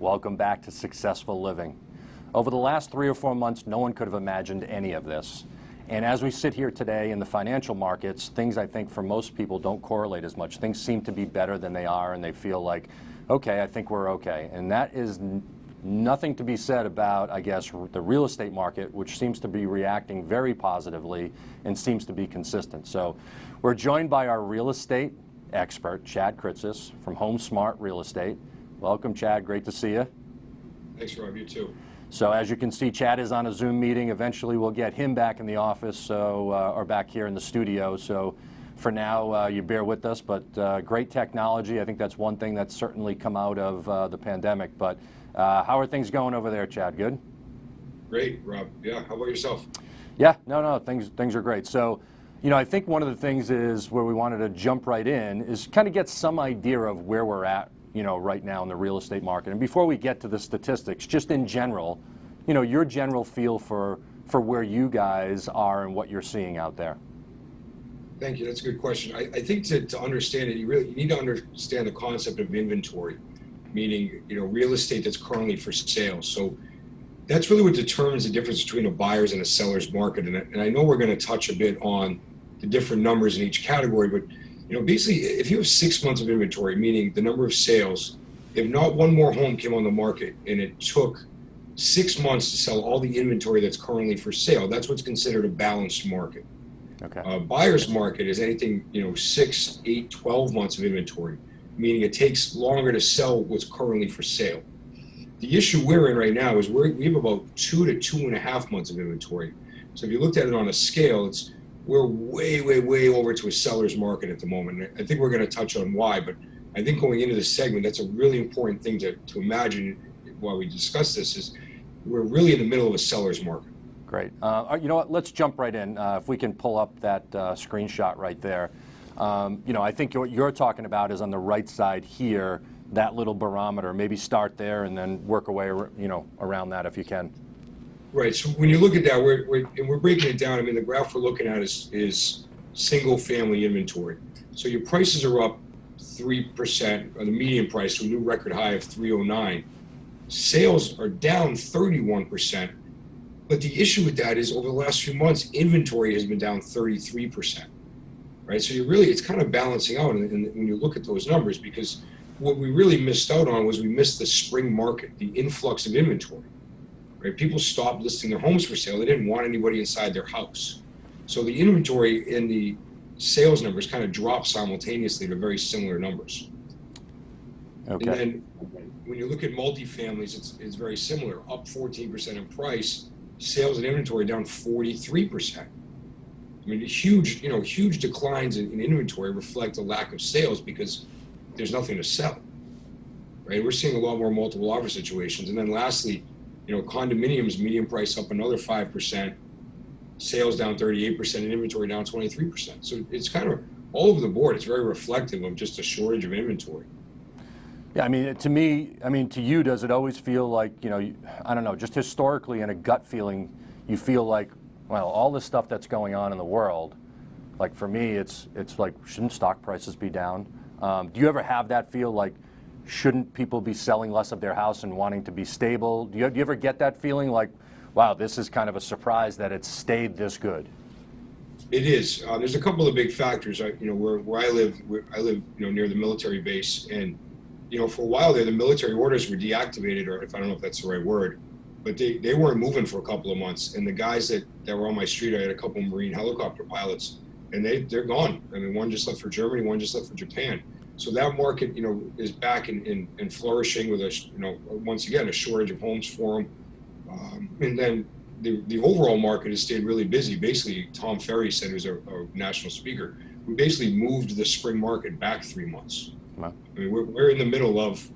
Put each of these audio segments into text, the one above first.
Welcome back to Successful Living. Over the last 3 or 4 months, no one could have imagined any of this. And as we sit here today in the financial markets, things I think for most people don't correlate as much. Things seem to be better than they are, and they feel like, okay, I think we're okay. And that is nothing to be said about, I guess, the real estate market, which seems to be reacting very positively and seems to be consistent. So we're joined by our real estate expert, Chad Kritzas from Home Smart Real Estate. Welcome, Chad. Great to see you. Thanks, Rob. You too. So as you can see, Chad is on a Zoom meeting. Eventually we'll get him back in the office or back here in the studio. So for now, you bear with us, but great technology. I think that's one thing that's certainly come out of the pandemic. But how are things going over there, Chad? Good? Great, Rob. Yeah, how about yourself? Yeah, no, things are great. So, you know, I think one of the things is where we wanted to jump right in is kind of get some idea of where we're at, you know, right now in the real estate market. And before we get to the statistics, just in general, you know, your general feel for where you guys are and what you're seeing out there. Thank you. That's a good question. I think to understand it, you need to understand the concept of inventory, meaning, you know, real estate that's currently for sale. So that's really what determines the difference between a buyer's and a seller's market. And I know we're going to touch a bit on the different numbers in each category, but you know, basically, if you have 6 months of inventory, meaning the number of sales, if not one more home came on the market and it took 6 months to sell all the inventory that's currently for sale, that's what's considered a balanced market. Okay. A buyer's market is anything, you know, 6, 8, 12 months of inventory, meaning it takes longer to sell what's currently for sale. The issue we're in right now is we have about 2 to 2.5 months of inventory. So if you looked at it on a scale, we're way over to a seller's market at the moment. I think we're going to touch on why, but I think going into this segment, that's a really important thing to imagine while we discuss this is we're really in the middle of a seller's market. Great. You know what, let's jump right in. If we can pull up that screenshot right there. You know, I think what you're talking about is on the right side here, that little barometer. Maybe start there and then work away, you know, around that if you can. Right. So when you look at that, we're breaking it down. I mean, the graph we're looking at is single family inventory. So your prices are up 3% on the median price to a new record high of 309. Sales are down 31%. But the issue with that is over the last few months, inventory has been down 33%. Right. So it's kind of balancing out. And when you look at those numbers, because what we really missed out on was we missed the spring market, the influx of inventory. Right? People stopped listing their homes for sale. They didn't want anybody inside their house. So the inventory and the sales numbers kind of dropped simultaneously to very similar numbers. Okay. And then when you look at multifamilies, it's very similar, up 14% in price, sales and inventory down 43%. I mean, huge declines in inventory reflect a lack of sales because there's nothing to sell. Right? We're seeing a lot more multiple offer situations. And then lastly, you know, condominiums, median price up another 5%, sales down 38%, and inventory down 23%. So it's kind of all over the board. It's very reflective of just a shortage of inventory. Yeah, I mean, to me, to you, does it always feel like, you know, I don't know, just historically in a gut feeling, you feel like, well, all this stuff that's going on in the world, like for me, it's like, shouldn't stock prices be down? Do you ever have that feel like, shouldn't people be selling less of their house and wanting to be stable? Do you ever get that feeling like, wow, this is kind of a surprise that it's stayed this good? It is. There's a couple of big factors. You know, where I live, you know, near the military base, and you know, for a while there, the military orders were deactivated, or if I don't know if that's the right word, but they weren't moving for a couple of months. And the guys that were on my street, I had a couple of Marine helicopter pilots, and they're gone. I mean, one just left for Germany, one just left for Japan. So that market, you know, is back in flourishing with once again, a shortage of homes for them. And then the overall market has stayed really busy. Basically, Tom Ferry said, who's a national speaker, we basically moved the spring market back 3 months. Wow. I mean, we're in the middle of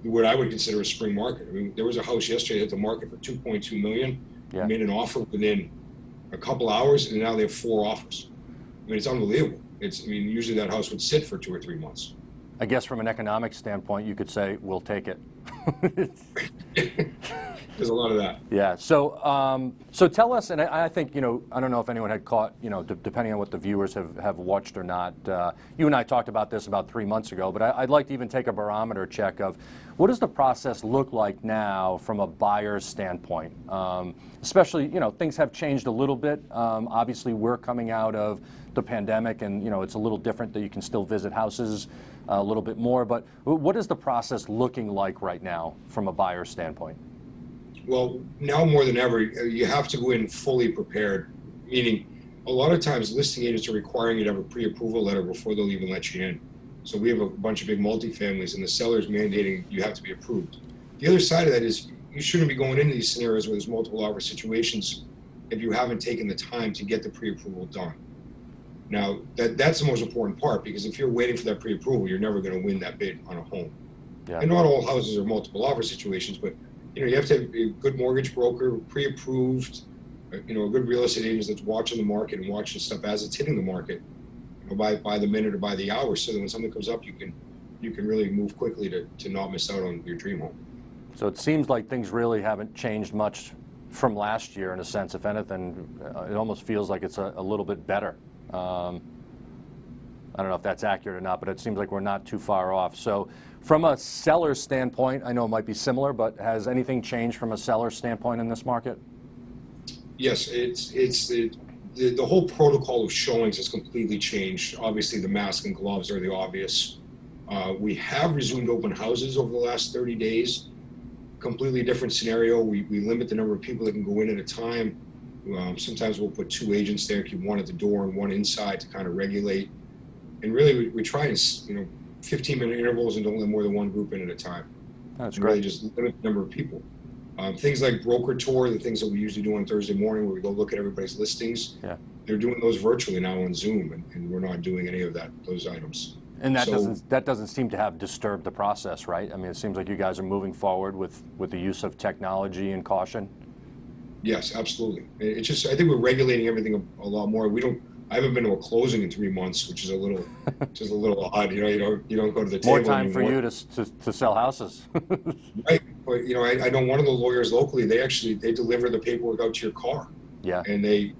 what I would consider a spring market. I mean, there was a house yesterday at the market for $2.2 million. Yeah. Made an offer within a couple hours, and now they have 4 offers. I mean, it's unbelievable. Usually that house would sit for 2 or 3 months. I guess from an economic standpoint, you could say, we'll take it. There's a lot of that. Yeah. So tell us, and I think, I don't know if anyone had caught, depending on what the viewers have watched or not. You and I talked about this about 3 months ago, but I'd like to even take a barometer check of what does the process look like now from a buyer's standpoint? Especially, things have changed a little bit. Obviously, we're coming out of the pandemic, and it's a little different that you can still visit houses a little bit more. But what is the process looking like right now from a buyer's standpoint? Well, now more than ever, you have to go in fully prepared, meaning a lot of times listing agents are requiring you to have a pre-approval letter before they'll even let you in. So we have a bunch of big multifamilies and the seller's mandating you have to be approved. The other side of that is you shouldn't be going into these scenarios where there's multiple offer situations if you haven't taken the time to get the pre-approval done. Now, that's the most important part, because if you're waiting for that pre-approval, you're never going to win that bid on a home. Yeah. And not all houses are multiple offer situations, but you have to have a good mortgage broker, pre-approved, a good real estate agent that's watching the market and watching stuff as it's hitting the market, by the minute or by the hour, so that when something comes up, you can really move quickly to not miss out on your dream home. So it seems like things really haven't changed much from last year in a sense. If anything, it almost feels like it's a little bit better. I don't know if that's accurate or not, but it seems like we're not too far off. So from a seller's standpoint, I know it might be similar, but has anything changed from a seller's standpoint in this market? Yes, it's the whole protocol of showings has completely changed. Obviously, the mask and gloves are the obvious. We have resumed open houses over the last 30 days. Completely different scenario. We limit the number of people that can go in at a time. Sometimes we'll put 2 agents there, keep one at the door and one inside to kind of regulate. And really, we try in 15-minute intervals and don't let more than one group in at a time. That's and great. Really just limit the number of people. Things like broker tour, the things that we usually do on Thursday morning where we go look at everybody's listings, they're doing those virtually now on Zoom, and we're not doing any of those items. And that doesn't seem to have disturbed the process, right? I mean, it seems like you guys are moving forward with the use of technology and caution. Yes, absolutely. It's just, I think we're regulating everything a lot more. I haven't been to a closing in 3 months, which is a little odd. You don't go to the table More time anymore. for you to sell houses. Right, but I know one of the lawyers locally. They deliver the paperwork out to your car. Yeah. And they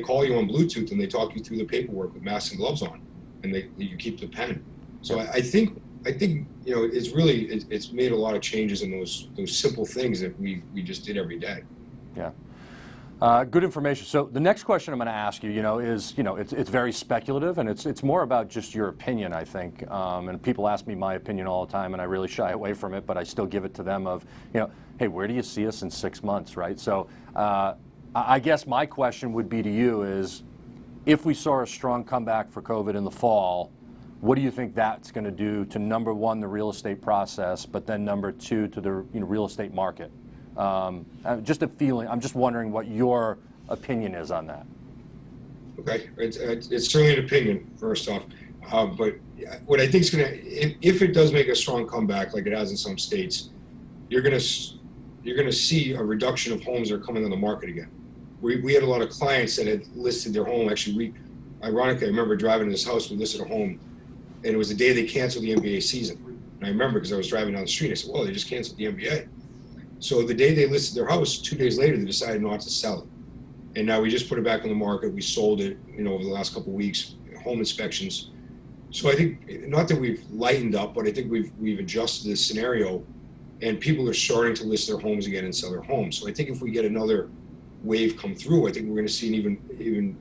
call you on Bluetooth and they talk you through the paperwork with masks and gloves on, and you keep the pen. So I think it's made a lot of changes in those simple things that we just did every day. Yeah. Good information. So the next question I'm going to ask you, is, it's very speculative, and it's more about just your opinion, I think. And people ask me my opinion all the time, and I really shy away from it, but I still give it to them of, hey, where do you see us in 6 months, right? So I guess my question would be to you is, if we saw a strong comeback for COVID in the fall, what do you think that's going to do to, number one, the real estate process, but then number two, to the real estate market? Just a feeling. I'm just wondering what your opinion is on that. Okay, it's certainly an opinion, first off, but what I think is going to, if it does make a strong comeback like it has in some states, you're going to see a reduction of homes that are coming on the market again. We had a lot of clients that had listed their home. Actually, ironically, I remember driving to this house. We listed a home, and it was the day they canceled the NBA season. And I remember because I was driving down the street. I said, "Well, they just canceled the NBA." So the day they listed their house, 2 days later, they decided not to sell it. And now we just put it back on the market. We sold it, over the last couple of weeks, home inspections. So I think, not that we've lightened up, but I think we've adjusted this scenario, and people are starting to list their homes again and sell their homes. So I think if we get another wave come through, I think we're going to see an even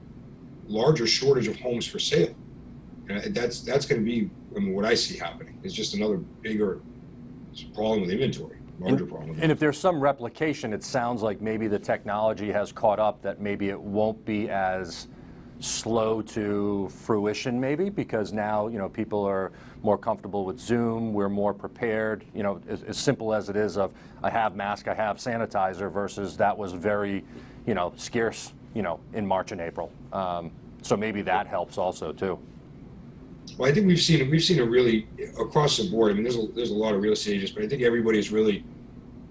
larger shortage of homes for sale. And that's going to be, what I see happening. It's just another bigger problem with inventory. And if there's some replication, it sounds like maybe the technology has caught up, that maybe it won't be as slow to fruition, maybe, because now people are more comfortable with Zoom. We're more prepared. As simple as it is of, I have mask, I have sanitizer, versus that was very scarce in March and April. So maybe that helps also too. Well, I think we've seen a really across the board. I mean, there's a lot of real estate agents, but I think everybody's really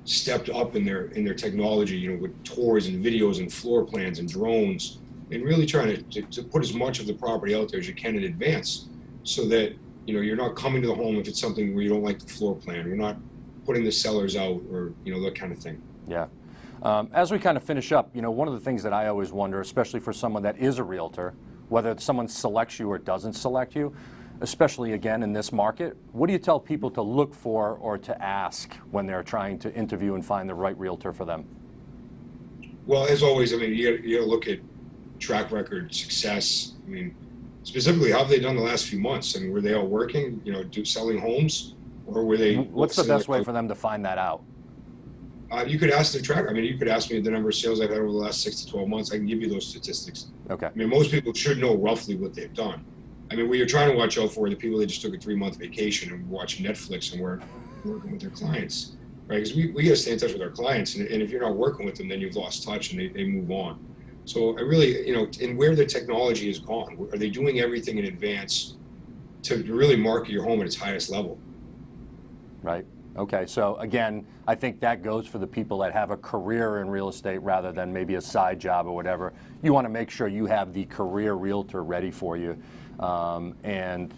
stepped up in their technology, with tours and videos and floor plans and drones, and really trying to put as much of the property out there as you can in advance, so that you're not coming to the home if it's something where you don't like the floor plan. You're not putting the sellers out, or that kind of thing. Yeah. As we kind of finish up, one of the things that I always wonder, especially for someone that is a realtor, whether someone selects you or doesn't select you, especially again in this market, what do you tell people to look for or to ask when they're trying to interview and find the right realtor for them? Well, as always, I mean, you got to look at track record, success. I mean, specifically, how have they done the last few months? I mean, were they all working, selling homes, or were they? What's the best way for them to find that out? You could ask their track. I mean, you could ask me the number of sales I've had over the last 6 to 12 months. I can give you those statistics. Okay. I mean, most people should know roughly what they've done. I mean, what you're trying to watch out for are the people that just took a 3-month vacation and watching Netflix and weren't working with their clients, right? Because we got to stay in touch with our clients, and if you're not working with them, then you've lost touch and they move on. So I really, and where the technology is gone, are they doing everything in advance to really market your home at its highest level? Right. Okay, so again, I think that goes for the people that have a career in real estate rather than maybe a side job or whatever. You want to make sure you have the career realtor ready for you, and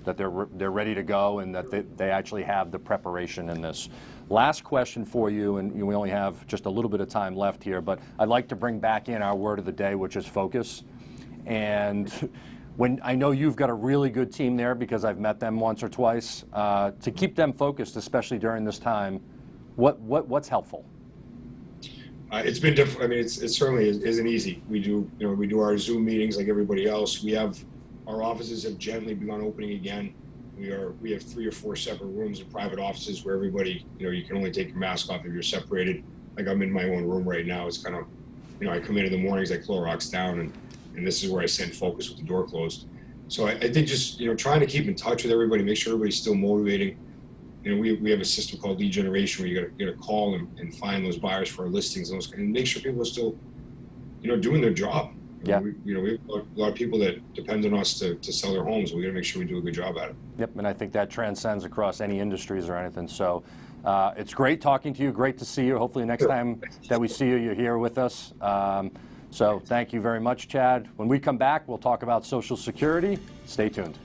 that they're ready to go and that they actually have the preparation in this. Last question for you, and we only have just a little bit of time left here, but I'd like to bring back in our word of the day, which is focus. And when I know you've got a really good team there because I've met them once or twice, to keep them focused, especially during this time, what's helpful? It's been different. I mean, it certainly isn't easy. We do our Zoom meetings like everybody else. Our offices have gently begun opening again. We have 3 or 4 separate rooms in private offices where everybody, you can only take your mask off if you're separated. Like I'm in my own room right now. It's kind of, I come in the mornings, I Clorox down, and this is where I send focus with the door closed. So I think just, trying to keep in touch with everybody, make sure everybody's still motivating. We have a system called lead generation where you got to call and find those buyers for our listings and make sure people are still, doing their job. Yeah. We have a lot of people that depend on us to sell their homes. We got to make sure we do a good job at it. Yep, and I think that transcends across any industries or anything. So it's great talking to you. Great to see you. Hopefully next time that we see you, you're here with us. So thank you very much, Chad. When we come back, we'll talk about Social Security. Stay tuned.